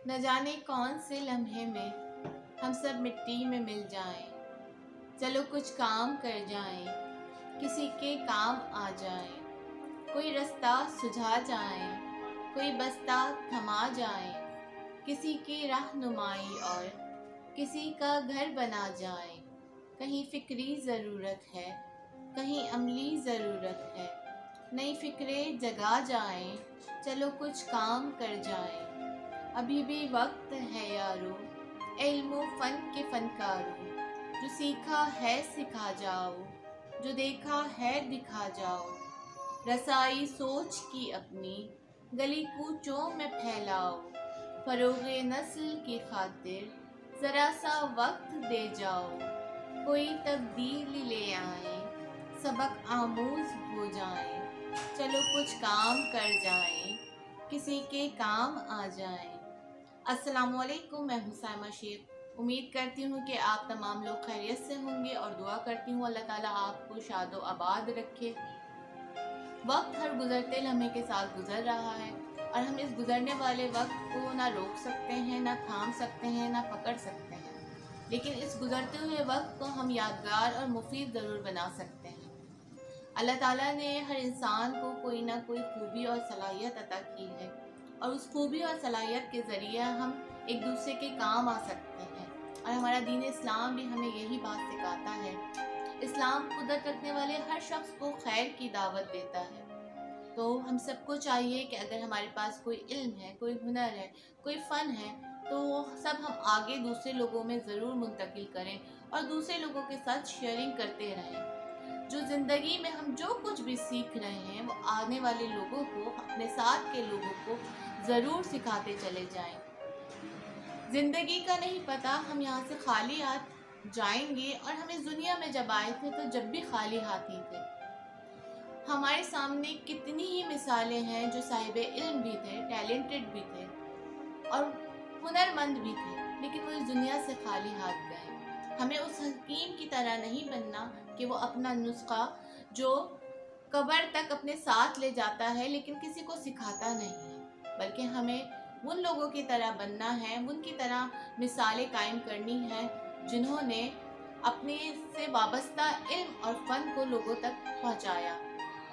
न जाने कौन से लम्हे में हम सब मिट्टी में मिल जाएं। चलो कुछ काम कर जाएं, किसी के काम आ जाएं। कोई रास्ता सुझा जाएं, कोई बस्ता थमा जाएं। किसी की रहनुमाई और किसी का घर बना जाएं। कहीं फिक्री ज़रूरत है, कहीं अमली ज़रूरत है। नई फिक्रें जगा जाएं, चलो कुछ काम कर जाएं। अभी भी वक्त है यारो, इल्म फ़न के फ़नकारो। जो सीखा है सिखा जाओ, जो देखा है दिखा जाओ। रसाई सोच की अपनी गली कूचों में फैलाओ। फरोग़े नस्ल की खातिर ज़रा सा वक्त दे जाओ। कोई तब्दीली ले आए, सबक आमूज़ हो जाएं। चलो कुछ काम कर जाएं, किसी के काम आ जाएं। अस्सलामुअलैकुम, मैं हूं साइमा शेख। उम्मीद करती हूँ कि आप तमाम लोग खैरियत से होंगे और दुआ करती हूँ अल्लाह ताला आपको शादो आबाद रखे। वक्त हर गुज़रते लम्हे के साथ गुज़र रहा है और हम इस गुज़रने वाले वक्त को ना रोक सकते हैं, ना थाम सकते हैं, ना पकड़ सकते हैं, लेकिन इस गुज़रते हुए वक्त को हम यादगार और मुफीद ज़रूर बना सकते हैं। अल्लाह ताला ने हर इंसान को कोई ना कोई खूबी और सलाहियत अता की है और उस खूबी और सलाहियत के ज़रिए हम एक दूसरे के काम आ सकते हैं। और हमारा दीन इस्लाम भी हमें यही बात सिखाता है। इस्लाम कुदरत रखने वाले हर शख्स को खैर की दावत देता है। तो हम सबको चाहिए कि अगर हमारे पास कोई इल्म है, कोई हुनर है, कोई फ़न है, तो वो सब हम आगे दूसरे लोगों में ज़रूर मुंतकिल करें और दूसरे लोगों के साथ शेयरिंग करते रहें। जो ज़िंदगी में हम जो कुछ भी सीख रहे हैं वो आने वाले लोगों को, अपने साथ के लोगों को ज़रूर सिखाते चले जाएं। ज़िंदगी का नहीं पता हम यहाँ से खाली हाथ जाएंगे, और हम इस दुनिया में जब आए थे तो जब भी खाली हाथ ही थे। हमारे सामने कितनी ही मिसालें हैं जो साहिब इल्म भी थे, टैलेंटेड भी थे और हुनरमंद भी थे, लेकिन वो इस दुनिया से खाली हाथ गए। हमें उस हकीम की तरह नहीं बनना कि वो अपना नुस्खा जो कब्र तक अपने साथ ले जाता है लेकिन किसी को सिखाता नहीं है, बल्कि हमें उन लोगों की तरह बनना है, उनकी तरह मिसालें कायम करनी है जिन्होंने अपने से वाबस्ता इल्म और फ़न को लोगों तक पहुंचाया।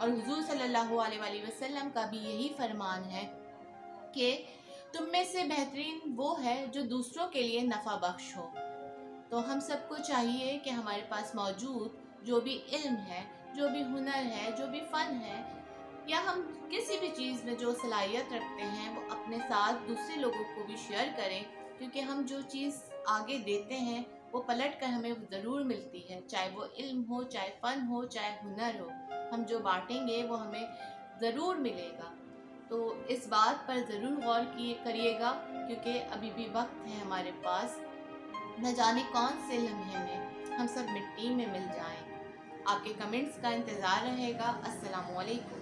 और हुजूर सल्लल्लाहु अलैहि वसल्लम का भी यही फरमान है कि तुम में से बेहतरीन वो है जो दूसरों के लिए नफ़ा बख्श हो। तो हम सबको चाहिए कि हमारे पास मौजूद जो भी इल्म है, जो भी हुनर है, जो भी फ़न है, या हम किसी भी चीज़ में जो सलाहियत रखते हैं वो अपने साथ दूसरे लोगों को भी शेयर करें, क्योंकि हम जो चीज़ आगे देते हैं वो पलट कर हमें ज़रूर मिलती है। चाहे वो इल्म हो, चाहे फ़न हो, चाहे हुनर हो, हम जो बांटेंगे वो हमें ज़रूर मिलेगा। तो इस बात पर ज़रूर गौर करिएगा, क्योंकि अभी भी वक्त है हमारे पास। न जाने कौन से लम्हे में हम सब मिट्टी में मिल जाएं। आपके कमेंट्स का इंतज़ार रहेगा। अस्सलामुअलैकुम।